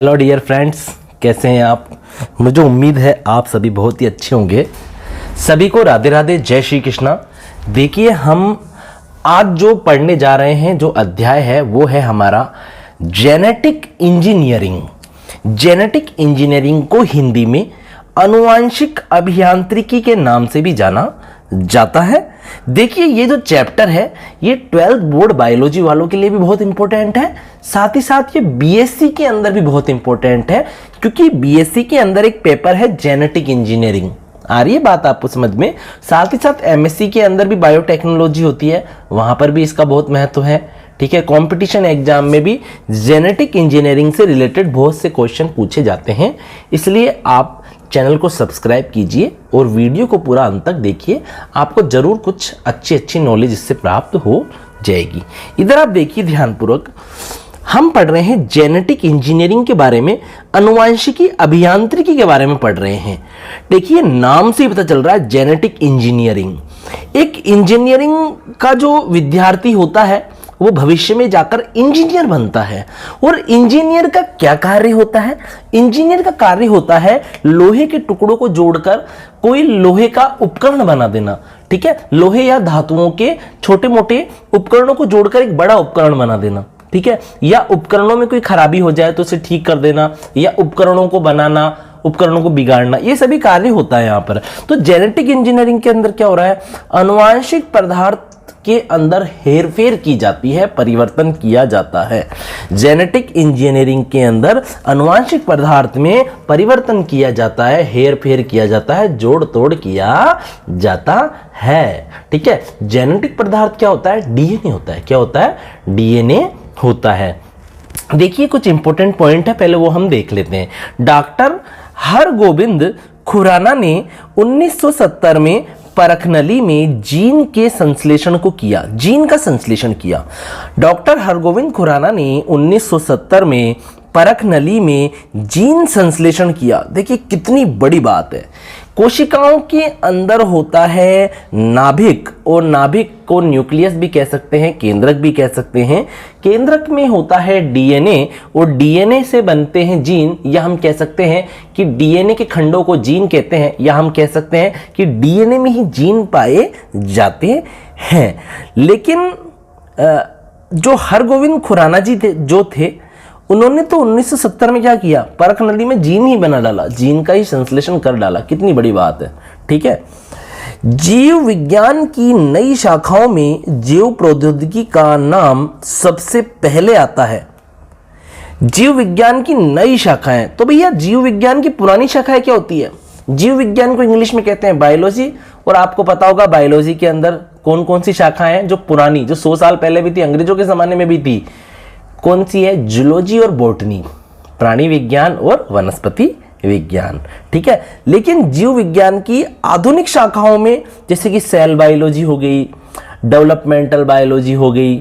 Hello dear friends, कैसे हैं आप। मुझे उम्मीद है आप सभी बहुत ही अच्छे होंगे। सभी को राधे राधे, जय श्री कृष्णा। देखिए, हम आज जो पढ़ने जा रहे हैं, जो अध्याय है वो है हमारा जेनेटिक इंजीनियरिंग। जेनेटिक इंजीनियरिंग को हिंदी में आनुवांशिक अभियांत्रिकी के नाम से भी जाना जाता है। देखिए, ये जो चैप्टर है ये 12th बोर्ड बायोलॉजी वालों के लिए भी बहुत इंपॉर्टेंट है, साथ ही साथ ये बीएससी के अंदर भी बहुत इंपॉर्टेंट है, क्योंकि बीएससी के अंदर एक पेपर है जेनेटिक इंजीनियरिंग। आ रही है बात आपको समझ में। साथ ही साथ एमएससी के अंदर भी बायोटेक्नोलॉजी होती है, वहां पर भी इसका बहुत महत्व है। ठीक है, कंपटीशन एग्जाम में भी जेनेटिक इंजीनियरिंग से रिलेटेड बहुत से क्वेश्चन पूछे जाते हैं। इसलिए आप चैनल को सब्सक्राइब कीजिए और वीडियो को पूरा अंत तक देखिए, आपको जरूर कुछ अच्छी नॉलेज इससे प्राप्त हो जाएगी। इधर आप देखिए ध्यानपूर्वक, हम पढ़ रहे हैं जेनेटिक इंजीनियरिंग के बारे में, आनुवांशिकी अभियांत्रिकी के बारे में पढ़ रहे हैं। देखिए, नाम से ही पता चल रहा है जेनेटिक इंजीनियरिंग। एक इंजीनियरिंग का जो विद्यार्थी होता है वो भविष्य में जाकर इंजीनियर बनता है। और इंजीनियर का क्या कार्य होता है? इंजीनियर का कार्य होता है लोहे के टुकड़ों को जोड़कर कोई लोहे का उपकरण बना देना। ठीक है, लोहे या धातुओं के छोटे मोटे उपकरणों को जोड़कर एक बड़ा उपकरण बना देना। ठीक है, या उपकरणों में कोई खराबी हो जाए तो उसे ठीक कर देना, या उपकरणों को बनाना, उपकरणों को बिगाड़ना, ये सभी कार्य होता है यहाँ पर। तो जेनेटिक इंजीनियरिंग के अंदर क्या हो रहा है? आनुवांशिक पदार्थ के अंदर हेरफेर की जाती है, परिवर्तन किया जाता है। जेनेटिक इंजीनियरिंग के अंदर आनुवांशिक पदार्थ में परिवर्तन किया जाता है, हेरफेर किया जाता है, जोड़ तोड़ किया जाता है। ठीक है, जेनेटिक पदार्थ क्या होता है? डीएनए होता है। क्या होता है? डीएनए होता है। देखिए, कुछ इंपॉर्टेंट पॉइंट है, पहले वो हम देख लेते हैं। डॉक्टर हरगोविंद खुराना ने 1970 में परखनली में जीन के संश्लेषण को किया। जीन का संश्लेषण किया। डॉक्टर हरगोविंद खुराना ने 1970 में परखनली में जीन संश्लेषण किया। देखिए, कितनी बड़ी बात है। कोशिकाओं के अंदर होता है नाभिक, और नाभिक को न्यूक्लियस भी कह सकते हैं, केंद्रक भी कह सकते हैं। केंद्रक में होता है डीएनए, और डीएनए से बनते हैं जीन, या हम कह सकते हैं कि डीएनए के खंडों को जीन कहते हैं, या हम कह सकते हैं कि डीएनए में ही जीन पाए जाते हैं। लेकिन जो हरगोविंद खुराना जी थे उन्होंने तो 1970 में क्या किया? परखनली में जीन ही बना डाला, जीन का ही संश्लेषण कर डाला। कितनी बड़ी बात है। ठीक है, जीव विज्ञान की नई शाखाओं में जीव प्रौद्योगिकी का नाम सबसे पहले आता है। जीव विज्ञान की नई शाखाएं, तो भैया जीव विज्ञान की पुरानी शाखाएं क्या होती है? जीव विज्ञान को इंग्लिश में कहते हैं बायोलॉजी। और आपको पता होगा बायोलॉजी के अंदर कौन कौन सी शाखाएं हैं जो पुरानी, जो 100 साल पहले भी थी, अंग्रेजों के जमाने में भी थी। कौन सी है? जूलॉजी और बॉटनी, प्राणी विज्ञान और वनस्पति विज्ञान। ठीक है, लेकिन जीव विज्ञान की आधुनिक शाखाओं में जैसे कि सेल बायोलॉजी हो गई, डेवलपमेंटल बायोलॉजी हो गई।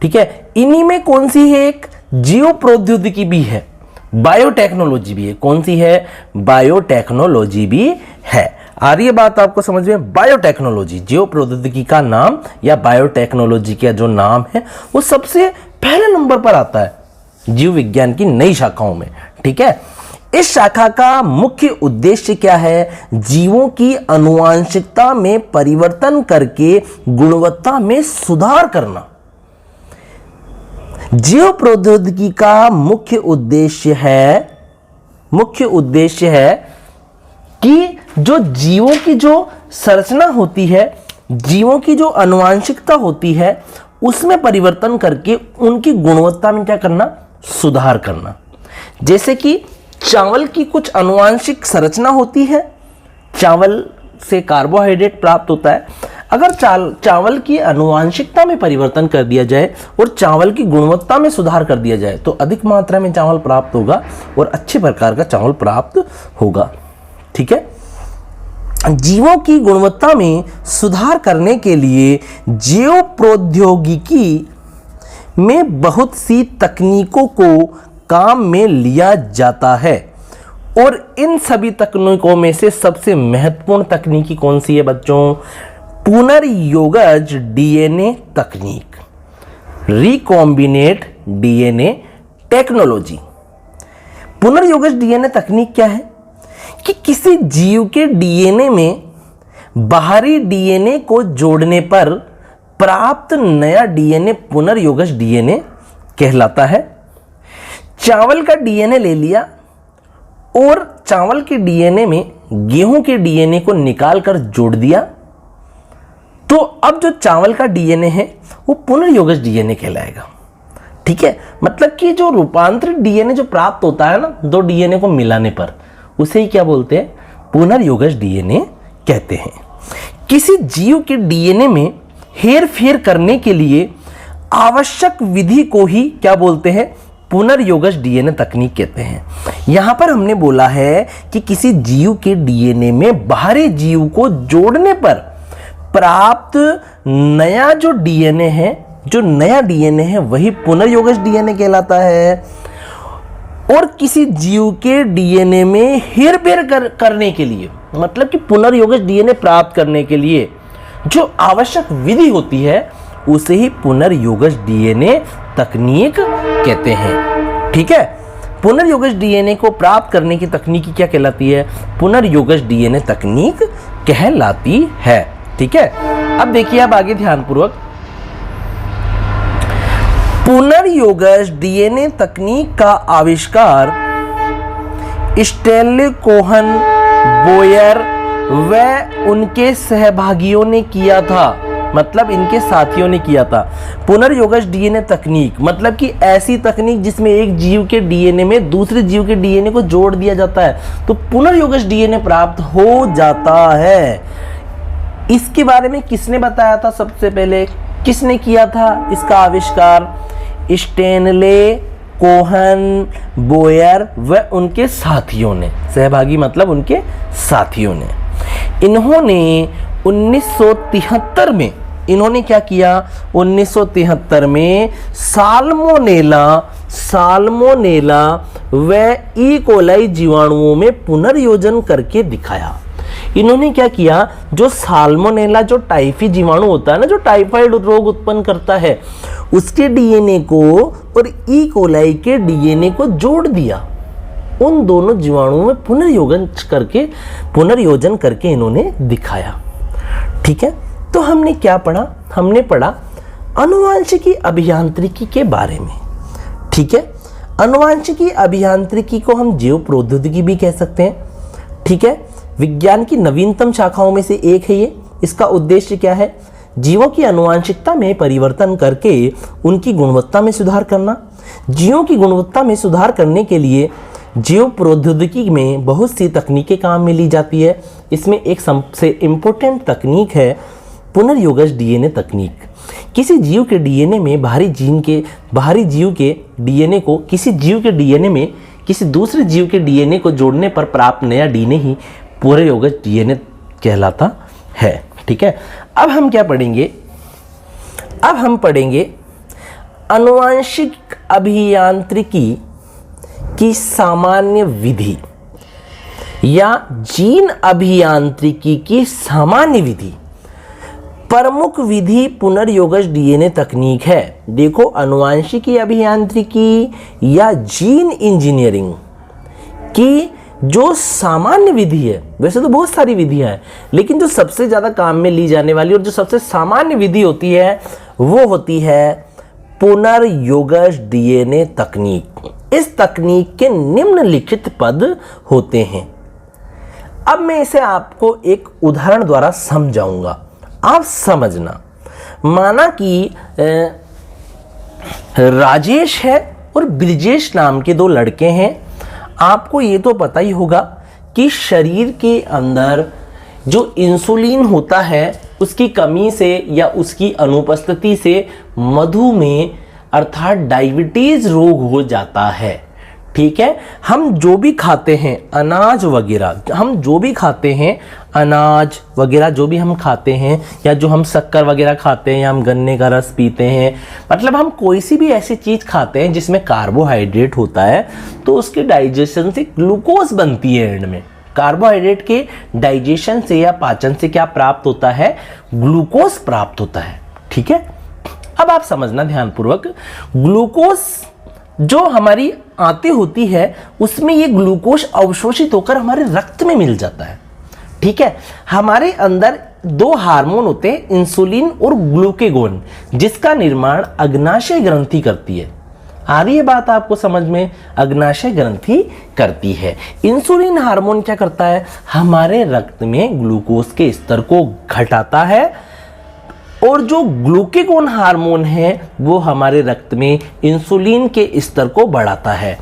ठीक है, इन्हीं में कौन सी है? एक जीव प्रौद्योगिकी भी है, बायोटेक्नोलॉजी भी है। कौन सी है? बायोटेक्नोलॉजी भी है। आ रही है बात आपको समझ में? बायोटेक्नोलॉजी, जीव प्रौद्योगिकी का नाम या बायोटेक्नोलॉजी का जो नाम है वो सबसे पहले नंबर पर आता है जीव विज्ञान की नई शाखाओं में। ठीक है, इस शाखा का मुख्य उद्देश्य क्या है? जीवों की आनुवांशिकता में परिवर्तन करके गुणवत्ता में सुधार करना। जीव प्रौद्योगिकी का मुख्य उद्देश्य है कि जो जीवों की जो संरचना होती है, जीवों की जो आनुवांशिकता होती है, उसमें परिवर्तन करके उनकी गुणवत्ता में क्या करना? सुधार करना। जैसे कि चावल की कुछ आनुवांशिक संरचना होती है, चावल से कार्बोहाइड्रेट प्राप्त होता है। अगर चावल की आनुवांशिकता में परिवर्तन कर दिया जाए और चावल की गुणवत्ता में सुधार कर दिया जाए तो अधिक मात्रा में चावल प्राप्त होगा और अच्छे प्रकार का चावल प्राप्त होगा। ठीक है, जीवों की गुणवत्ता में सुधार करने के लिए जीव प्रौद्योगिकी में बहुत सी तकनीकों को काम में लिया जाता है। और इन सभी तकनीकों में से सबसे महत्वपूर्ण तकनीकी कौन सी है बच्चों? पुनर्योगज डीएनए तकनीक, रिकॉम्बिनेट डीएनए टेक्नोलॉजी। पुनर्योगज डीएनए तकनीक क्या है कि किसी जीव के डीएनए में बाहरी डीएनए को जोड़ने पर प्राप्त नया डीएनए पुनर्योगज डीएनए कहलाता है। चावल का डीएनए ले लिया और चावल के डीएनए में गेहूं के डीएनए को निकालकर जोड़ दिया, तो अब जो चावल का डीएनए है वो पुनर्योगज डीएनए कहलाएगा। ठीक है, मतलब कि जो रूपांतरित डीएनए जो प्राप्त होता है ना दो डीएनए को मिलाने पर, उसे ही क्या बोलते हैं, पुनर्योगज डीएनए कहते हैं। किसी जीव के डीएनए में हेर फेर करने के लिए आवश्यक विधि को ही क्या बोलते हैं, पुनर्योगज डीएनए तकनीक कहते हैं। यहां पर हमने बोला है कि किसी जीव के डीएनए में बाहरी जीव को जोड़ने पर प्राप्त नया जो डीएनए है, जो नया डीएनए है वही पुनर्योगज डीएनए कहलाता है। और किसी जीव के डीएनए में हेरफेर करने के लिए, मतलब कि पुनर्योगज डीएनए प्राप्त करने के लिए जो आवश्यक विधि होती है उसे ही पुनर्योगज डीएनए तकनीक कहते हैं। ठीक है, पुनर्योगज डीएनए को प्राप्त करने की तकनीक क्या कहलाती है, पुनर्योगज डीएनए तकनीक कहलाती है। ठीक है, अब देखिए आप आगे ध्यानपूर्वक, पुनर्योगज डीएनए तकनीक का आविष्कार स्टैनली कोहन, बोयर व उनके सहभागियों ने किया था, मतलब इनके साथियों ने किया था। पुनर्योगज डीएनए तकनीक मतलब कि ऐसी तकनीक जिसमें एक जीव के डीएनए में दूसरे जीव के डीएनए को जोड़ दिया जाता है तो पुनर्योगज डीएनए प्राप्त हो जाता है। इसके बारे में किसने बताया था, सबसे पहले किसने किया था इसका आविष्कार, स्टैनली कोहन, बोयर व उनके साथियों ने। सहभागी मतलब उनके साथियों ने। इन्होंने 1973 में इन्होंने क्या किया, 1973 में साल्मोनेला व ई कोलाई जीवाणुओं में पुनर्योजन करके दिखाया। इन्होंने क्या किया, जो साल्मोनेला जो टाइफी जीवाणु होता है ना, जो टाइफाइड रोग उत्पन्न करता है, उसके डीएनए को और ई कोलाई के डीएनए को जोड़ दिया। उन दोनों जीवाणुओं में पुनर्योजन करके इन्होंने दिखाया। ठीक है, तो हमने क्या पढ़ा, हमने पढ़ा आनुवांशिकी अभियांत्रिकी के बारे में। ठीक है, आनुवांशिकी अभियांत्रिकी को हम जैव प्रौद्योगिकी भी कह सकते हैं। ठीक है, विज्ञान की नवीनतम शाखाओं में से एक है ये। इसका उद्देश्य क्या है, जीवों की आनुवांशिकता में परिवर्तन करके उनकी गुणवत्ता में सुधार करना। जीवों की गुणवत्ता में सुधार करने के लिए जैव प्रौद्योगिकी में बहुत सी तकनीकें काम में ली जाती है। इसमें एक सबसे इम्पोर्टेंट तकनीक है पुनर्योगज डीएनए तकनीक। किसी जीव के डीएनए में बाहरी जीव के डीएनए को किसी जीव के डीएनए में किसी दूसरे जीव के डीएनए को जोड़ने पर प्राप्त नया डीएनए ही पुनर्योगज डीएनए कहलाता है। ठीक है, अब हम क्या पढ़ेंगे, अब हम पढ़ेंगे आनुवांशिक अभियांत्रिकी की सामान्य विधि या जीन अभियांत्रिकी की सामान्य विधि। प्रमुख विधि पुनर्योगज डीएनए तकनीक है। देखो, आनुवांशिकी अभियांत्रिकी या जीन इंजीनियरिंग की जो सामान्य विधि है, वैसे तो बहुत सारी विधियां हैं, लेकिन जो सबसे ज़्यादा काम में ली जाने वाली और जो सबसे सामान्य विधि होती है वो होती है पुनर्योगज डीएनए तकनीक। इस तकनीक के निम्नलिखित पद होते हैं। अब मैं इसे आपको एक उदाहरण द्वारा समझाऊंगा, आप समझना। माना कि राजेश है और ब्रिजेश नाम के दो लड़के हैं। आपको ये तो पता ही होगा कि शरीर के अंदर जो इंसुलिन होता है उसकी कमी से या उसकी अनुपस्थिति से मधुमेह अर्थात डायबिटीज रोग हो जाता है। ठीक है, हम जो भी खाते हैं अनाज वगैरह, जो भी हम खाते हैं या जो हम शक्कर वगैरह खाते हैं या हम गन्ने का रस पीते हैं, मतलब हम कोई सी भी ऐसी चीज़ खाते हैं जिसमें कार्बोहाइड्रेट होता है तो उसके डाइजेशन से ग्लूकोज बनती है। एंड में कार्बोहाइड्रेट के डाइजेशन से या पाचन से क्या प्राप्त होता है, ग्लूकोज प्राप्त होता है। ठीक है, अब आप समझना ध्यानपूर्वक, ग्लूकोज जो हमारी आंतें होती है उसमें ये ग्लूकोज अवशोषित होकर हमारे रक्त में मिल जाता है। ठीक है, हमारे अंदर दो हार्मोन होते हैं, इंसुलिन और ग्लूकेगोन, जिसका निर्माण अग्नाशय ग्रंथि करती है। आ रही है बात आपको समझ में? अग्नाशय ग्रंथि करती है। इंसुलिन हार्मोन क्या करता है? हमारे रक्त में ग्लूकोज के स्तर को घटाता है, और जो ग्लूकेगोन हार्मोन है वो हमारे रक्त में इंसुलिन के स्तर को बढ़ाता है।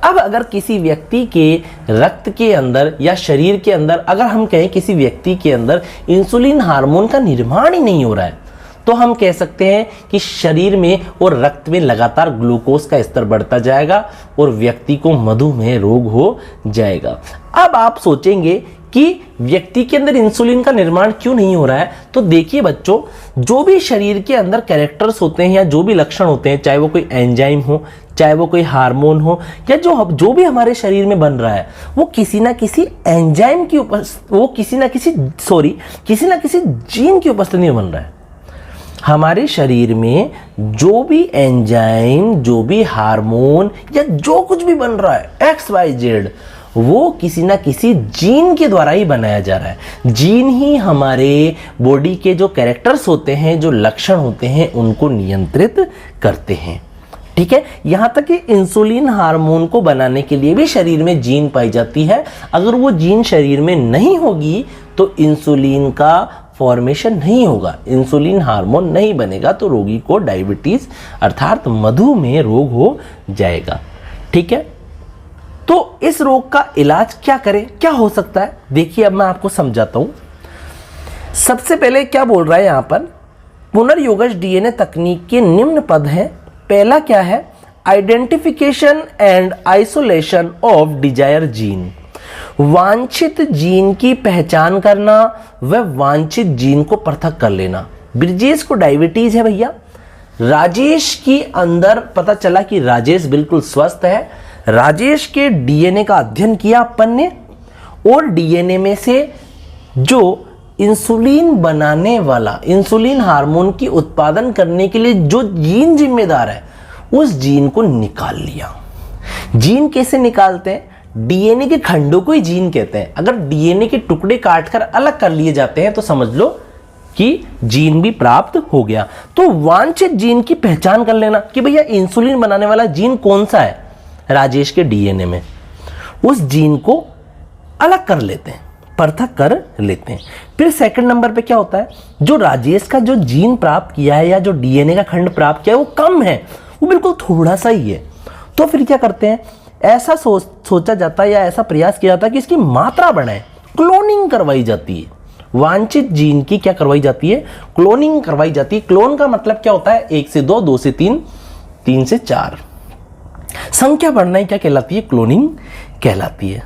अब अगर किसी व्यक्ति के रक्त के अंदर या शरीर के अंदर, अगर हम कहें किसी व्यक्ति के अंदर इंसुलिन हार्मोन का निर्माण ही नहीं हो रहा है, तो हम कह सकते हैं कि शरीर में और रक्त में लगातार ग्लूकोज का स्तर बढ़ता जाएगा और व्यक्ति को मधुमेह रोग हो जाएगा। अब आप सोचेंगे कि व्यक्ति के अंदर इंसुलिन का निर्माण क्यों नहीं हो रहा है? तो देखिए बच्चों, जो भी शरीर के अंदर कैरेक्टर्स होते हैं या जो भी लक्षण होते हैं, चाहे वो कोई एंजाइम हो, चाहे वो कोई हार्मोन हो, या जो भी हमारे शरीर में बन रहा है, वो किसी ना किसी एंजाइम की किसी ना किसी जीन की उपस्थिति में बन रहा है। हमारे शरीर में जो भी एंजाइम, जो भी हार्मोन या जो कुछ भी बन रहा है XYZ, वो किसी ना किसी जीन के द्वारा ही बनाया जा रहा है। जीन ही हमारे बॉडी के जो कैरेक्टर्स होते हैं, जो लक्षण होते हैं, उनको नियंत्रित करते हैं। ठीक है, यहां तक कि इंसुलिन हार्मोन को बनाने के लिए भी शरीर में जीन पाई जाती है। अगर वो जीन शरीर में नहीं होगी तो इंसुलिन का फॉर्मेशन नहीं होगा, इंसुलिन हार्मोन नहीं बनेगा, तो रोगी को डायबिटीज अर्थात मधुमेह रोग हो जाएगा। ठीक है, तो इस रोग का इलाज क्या करें, क्या हो सकता है? देखिए अब मैं आपको समझाता हूं। सबसे पहले क्या बोल रहा है यहां पर, पुनर्योगज डीएनए तकनीक के निम्न पद हैं। पहला क्या है? Identification and isolation of desire gene, वांछित जीन की पहचान करना व वांछित जीन को पृथक कर लेना। ब्रिजेश को डायबिटीज है भैया, राजेश की अंदर पता चला कि राजेश बिल्कुल स्वस्थ है। राजेश के डीएनए का अध्ययन किया अपन ने, और डीएनए में से जो इंसुलिन बनाने वाला, इंसुलिन हार्मोन की उत्पादन करने के लिए जो जीन जिम्मेदार है, उस जीन को निकाल लिया। जीन कैसे निकालते हैं? डीएनए के खंडों को ही जीन कहते हैं। अगर डीएनए के टुकड़े काटकर अलग कर लिए जाते हैं तो समझ लो कि जीन भी प्राप्त हो गया। तो वांछित जीन की पहचान कर लेना कि भैया इंसुलिन बनाने वाला जीन कौन सा है राजेश के डीएनए में, उस जीन को अलग कर लेते हैं, पृथक कर लेते हैं। फिर सेकंड नंबर पे क्या होता है, जो राजेश का जो जीन प्राप्त किया है या जो डीएनए का खंड प्राप्त किया है वो कम है, वो बिल्कुल थोड़ा सा ही है, तो फिर क्या करते हैं, ऐसा सोचा जाता है या ऐसा प्रयास किया जाता है कि इसकी मात्रा बढ़ाए, क्लोनिंग करवाई जाती है। वांछित जीन की क्या करवाई जाती है? क्लोनिंग करवाई जाती है। क्लोन का मतलब क्या होता है? 1 से 2, 2 से 3, 3 से 4, संख्या बढ़ना ही क्या कहलाती है? क्लोनिंग कहलाती है।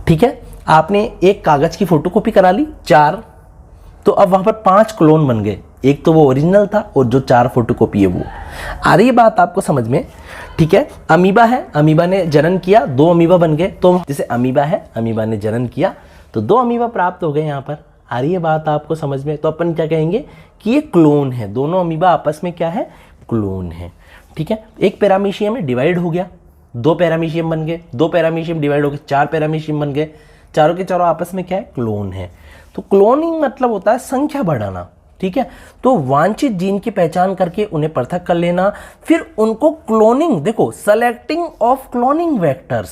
ठीक है, आपने एक कागज की फोटोकॉपी करा ली 4, तो अब वहां पर 5 क्लोन बन गए, एक तो वो ओरिजिनल था और जो 4 फोटोकॉपी है वो। आ रही है बात आपको समझ में? ठीक है, अमीबा है, अमीबा ने जनन किया, 2 अमीबा बन गए, तो जैसे अमीबा है, अमीबा ने जनन किया तो 2 अमीबा प्राप्त हो गए। यहाँ पर आ रही है बात आपको समझ में? तो अपन क्या कहेंगे कि ये क्लोन है, दोनों अमीबा आपस में क्या है? क्लोन है। ठीक है, एक पैरामीशियम में डिवाइड हो गया, 2 पैरामीशियम बन गए, 2 पैरामीशियम डिवाइड हो गए, 4 पैरामीशियम बन गए, चारों के चारों आपस में क्या है? क्लोन है। तो क्लोनिंग मतलब होता है संख्या बढ़ाना। ठीक है, तो वांछित जीन की पहचान करके उन्हें पृथक कर लेना, फिर उनको क्लोनिंग, देखो सेलेक्टिंग ऑफ क्लोनिंग वेक्टर्स,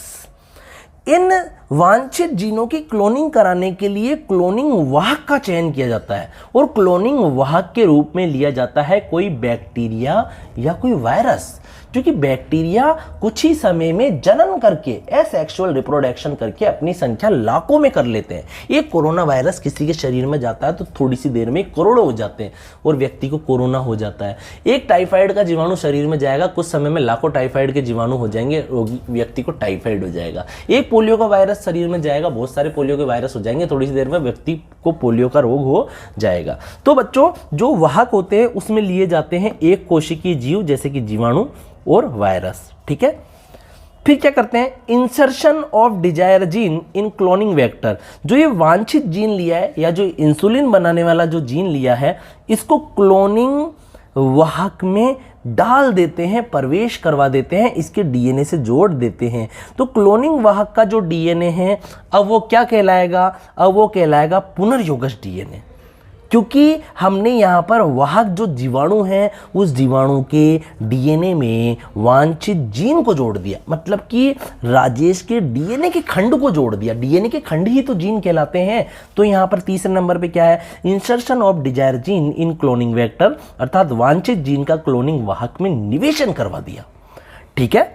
इन वांछित जीनों की क्लोनिंग कराने के लिए क्लोनिंग वाहक का चयन किया जाता है, और क्लोनिंग वाहक के रूप में लिया जाता है कोई बैक्टीरिया या कोई वायरस, क्योंकि बैक्टीरिया कुछ ही समय में जनन करके एसेक्सुअल रिप्रोडक्शन करके अपनी संख्या लाखों में कर लेते हैं। एक कोरोना वायरस किसी के शरीर में जाता है तो थोड़ी सी देर में करोड़ों हो जाते हैं और व्यक्ति को कोरोना हो जाता है। एक टाइफाइड का जीवाणु शरीर में जाएगा, कुछ समय में लाखों टाइफाइड के जीवाणु हो जाएंगे, व्यक्ति को टाइफाइड हो जाएगा। एक पोलियो का वायरस शरीर में जाएगा, बहुत सारे पोलियो के वायरस हो जाएंगे, थोड़ी सी देर में व्यक्ति को पोलियो का रोग हो जाएगा। तो बच्चों, जो वाहक होते हैं उसमें लिए जाते हैं एक कोशिकीय जीव जैसे कि जीवाणु और वायरस। ठीक है, फिर क्या करते हैं, insertion of desire gene in cloning vector, जो ये वांछित जीन लिया है या जो इंसुलिन बनाने वाला जो जीन लिया है, इसको क्लोनिंग वाहक में डाल देते हैं, प्रवेश करवा देते हैं, इसके डीएनए से जोड़ देते हैं। तो क्लोनिंग वाहक का जो डीएनए है अब वो क्या कहलाएगा, अब वो कहलाएगा पुनर्योगज डीएनए, क्योंकि हमने यहाँ पर वाहक जो जीवाणु है उस जीवाणु के डीएनए में वांछित जीन को जोड़ दिया, मतलब कि राजेश के डीएनए के खंड को जोड़ दिया। डीएनए के खंड ही तो जीन कहलाते हैं। तो यहाँ पर तीसरे नंबर पे क्या है, insertion of desire gene in cloning vector, अर्थात वांछित जीन का क्लोनिंग वाहक में निवेशन करवा दिया। ठीक है,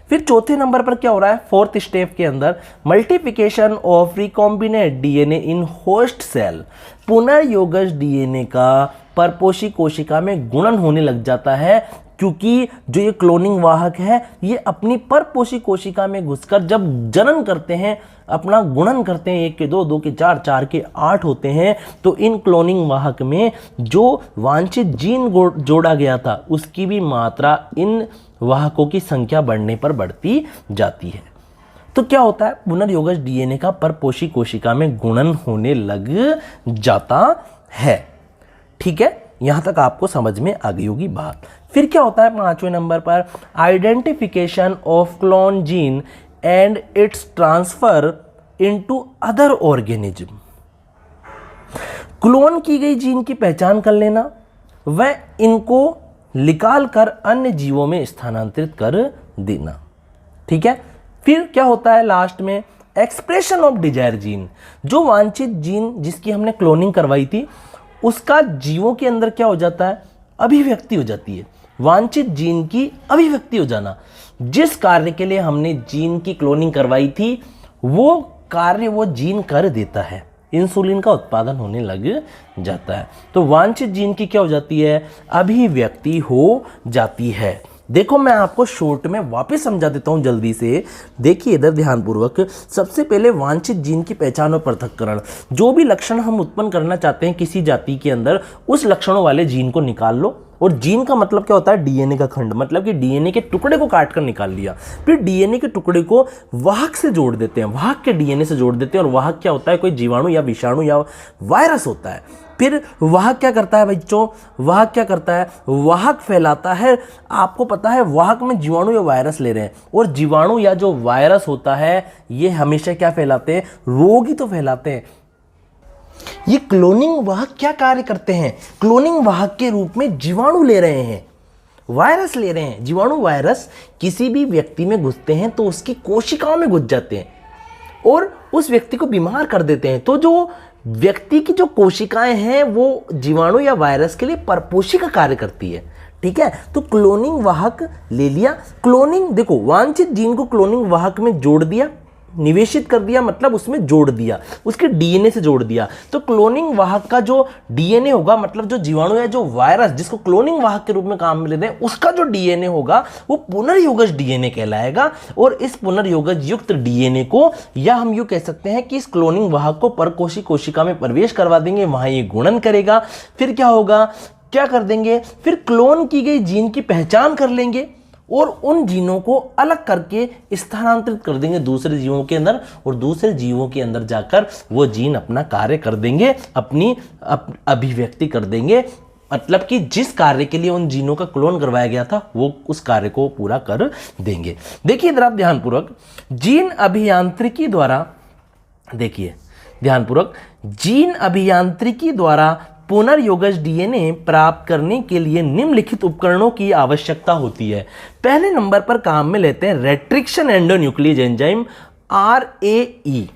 फिर चौथे नंबर पर क्या हो रहा है, फोर्थ स्टेप के अंदर multiplication of recombinant DNA in host cell. पुनर्योगज डीएनए का परपोषी कोशिका में गुणन होने लग जाता है, क्योंकि जो ये क्लोनिंग वाहक है ये अपनी परपोषी कोशिका में घुसकर जब जनन करते हैं, अपना गुणन करते हैं, 1 के 2, 2 के 4, 4 के 8 होते हैं, तो इन क्लोनिंग वाहक में जो वांछित जीन जोड़ा गया था उसकी भी मात्रा इन वाहकों की संख्या बढ़ने पर बढ़ती जाती है। तो क्या होता है, पुनर्योगज डीएनए का परपोषी कोशिका में गुणन होने लग जाता है। ठीक है, यहां तक आपको समझ में आ गई होगी बात। फिर क्या होता है पांचवें नंबर पर, identification of clone gene and it's transfer into other organism. Clone की गई जीन की पहचान कर लेना, वह इनको निकाल कर अन्य जीवों में स्थानांतरित कर देना। ठीक है, फिर क्या होता है लास्ट में, एक्सप्रेशन ऑफ डिजायर जीन। जो वांछित जीन जिसकी हमने क्लोनिंग करवाई थी उसका जीवों के अंदर क्या हो जाता है, अभिव्यक्ति हो जाती है। वांछित जीन की अभिव्यक्ति हो जाना, जिस कार्य के लिए हमने जीन की क्लोनिंग करवाई थी वो कार्य वो जीन कर देता है, इंसुलिन का उत्पादन होने लग जाता है। तो वांछित जीन की क्या हो जाती है, अभिव्यक्ति हो जाती है। देखो मैं आपको शॉर्ट में वापस समझा देता हूं जल्दी से, देखिए इधर ध्यानपूर्वक। सबसे पहले वांछित जीन की पहचान और पृथक्करण। जो भी लक्षण हम उत्पन्न करना चाहते हैं किसी जाति के अंदर, उस लक्षणों वाले जीन को निकाल लो। और जीन का मतलब क्या होता है, डीएनए का खंड, मतलब कि डीएनए के टुकड़े को काट कर निकाल लिया। फिर डीएनए के टुकड़े को वाहक से जोड़ देते हैं, वाहक के डीएनए से जोड़ देते हैं। और वाहक क्या होता है, कोई जीवाणु या विषाणु या वायरस होता है। फिर वाहक क्या करता है बच्चों, वाहक क्या करता है, वाहक फैलाता है। आपको पता है वाहक में जीवाणु या वायरस ले रहे हैं, और जीवाणु या जो वायरस होता है ये हमेशा क्या फैलाते हैं, रोग ही तो फैलाते हैं। ये क्लोनिंग वाहक क्या कार्य करते हैं, क्लोनिंग वाहक के रूप में जीवाणु ले रहे हैं, वायरस ले रहे हैं। जीवाणु वायरस किसी भी व्यक्ति में घुसते हैं तो उसकी कोशिकाओं में घुस जाते हैं और उस व्यक्ति को बीमार कर देते हैं। तो जो व्यक्ति की जो कोशिकाएं हैं वो जीवाणु या वायरस के लिए परपोषी का कार्य करती है। ठीक है, तो क्लोनिंग वाहक ले लिया। क्लोनिंग देखो, वांछित जीन को क्लोनिंग वाहक में जोड़ दिया, निवेशित कर दिया, मतलब उसमें जोड़ दिया, उसके डीएनए से जोड़ दिया। तो क्लोनिंग वाहक का जो डीएनए होगा, मतलब जो जीवाणु या जो वायरस जिसको क्लोनिंग वाहक के रूप में काम में लेते हैं, उसका जो डीएनए होगा वो पुनर्योगज डीएनए कहलाएगा। और इस पुनर्योगज युक्त डीएनए को, या हम यूं कह सकते हैं कि इस क्लोनिंग वाहक को परकोशी कोशिका में प्रवेश करवा देंगे, वहां ये गुणन करेगा। फिर क्या होगा, क्या कर देंगे, फिर क्लोन की गई जीन की पहचान कर लेंगे और उन जीनों को अलग करके स्थानांतरित कर देंगे दूसरे जीवों के अंदर, और दूसरे जीवों के अंदर जाकर वो जीन अपना कार्य कर देंगे, अपनी अभिव्यक्ति कर देंगे। मतलब कि जिस कार्य के लिए उन जीनों का क्लोन करवाया गया था वो उस कार्य को पूरा कर देंगे। देखिए इधर आप ध्यानपूर्वक, जीन अभियांत्रिकी द्वारा, देखिए ध्यानपूर्वक, जीन अभियांत्रिकी द्वारा पुनर्योगज डीएनए प्राप्त करने के लिए निम्नलिखित उपकरणों की आवश्यकता होती है। पहले नंबर पर काम में लेते हैं रेट्रिक्शन एंडोन्यूक्लियेज एंजाइम, RAE,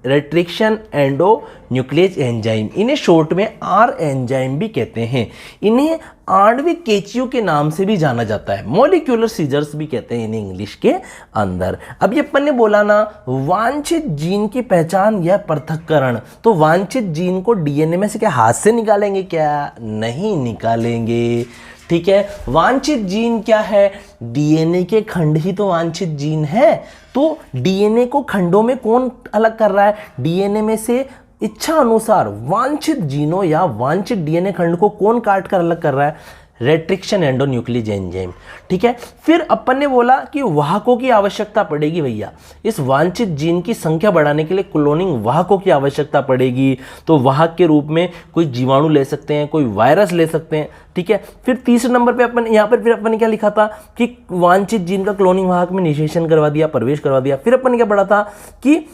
रेट्रिक्शन एंडोन्यूक्लियेज एंजाइम। इन्हें शॉर्ट में R एंजाइम भी कहते हैं। इन्हें आणविक कैंचियों के नाम से भी जाना जाता है, मॉलिक्यूलर सीजर्स भी कहते हैं इन्हें इंग्लिश के अंदर। अब ये अपन ने बोला ना, वांछित जीन की पहचान या पृथक्करण। तो वांछित जीन को डीएनए में से क्या हाथ से निकालेंगे, क्या नहीं निकालेंगे। ठीक है, वांछित जीन क्या है, डीएनए के खंड ही तो वांछित जीन है। तो डीएनए को खंडों में कौन अलग कर रहा है, डीएनए में से इच्छा अनुसार वांछित जीनों या वांछित डीएनए खंड को कौन काट कर अलग कर रहा है, रेट्रिक्शन एंडोन्यूक्लिज एंजाइम। ठीक है, फिर अपन ने बोला कि वाहकों की आवश्यकता पड़ेगी भैया, इस वांछित जीन की संख्या बढ़ाने के लिए क्लोनिंग वाहकों की आवश्यकता पड़ेगी। तो वाहक के रूप में कोई जीवाणु ले सकते हैं, कोई वायरस ले सकते हैं। ठीक है, फिर तीसरे नंबर पे अपन यहाँ पर फिर अपन ने क्या लिखा था कि वांछित जीन का क्लोनिंग वाहक में निषेचन करवा दिया, प्रवेश करवा दिया। फिर अपन ने क्या पढ़ा था कि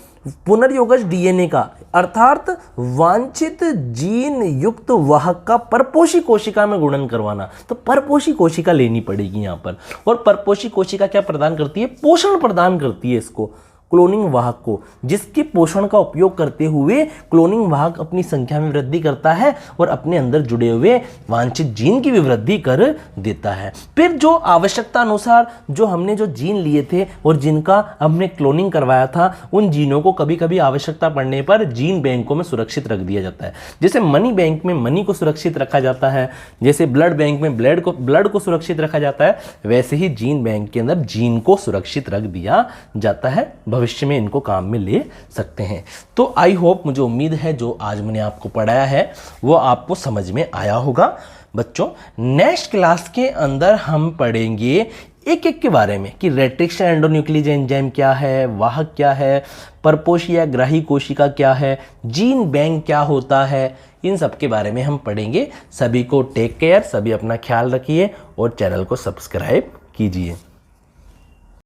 पुनर्योगज डीएनए का, अर्थात वांछित जीन युक्त वाहक का परपोषी कोशिका में गुणन करवाना। तो परपोषी कोशिका लेनी पड़ेगी यहाँ पर, और परपोषी कोशिका क्या प्रदान करती है? पोषण प्रदान करती है इसको, क्लोनिंग वाहक को, जिसके पोषण का उपयोग करते हुए क्लोनिंग वाहक अपनी संख्या में वृद्धि करता है और अपने अंदर जुड़े हुए वांछित जीन की भी वृद्धि कर देता है। फिर जो आवश्यकता अनुसार जो हमने जो जीन लिए थे और जिनका हमने क्लोनिंग करवाया था, उन जीनों को कभी कभी आवश्यकता पड़ने पर जीन बैंकों में सुरक्षित रख दिया जाता है। जैसे मनी बैंक में मनी को सुरक्षित रखा जाता है, जैसे ब्लड बैंक में ब्लड को सुरक्षित रखा जाता है, वैसे ही जीन बैंक के अंदर जीन को सुरक्षित रख दिया जाता है। भविष्य में इनको काम में ले सकते हैं। तो आई होप, मुझे उम्मीद है जो आज मैंने आपको पढ़ाया है वो आपको समझ में आया होगा। बच्चों, नेक्स्ट क्लास के अंदर हम पढ़ेंगे एक एक के बारे में कि रेट्रिक्शन एंडोन्यूक्लिज एंजाइम क्या है, वाहक क्या है, परपोषी या ग्राही कोशिका क्या है, जीन बैंक क्या होता है, इन सब के बारे में हम पढ़ेंगे। सभी को टेक केयर, सभी अपना ख्याल रखिए और चैनल को सब्सक्राइब कीजिए।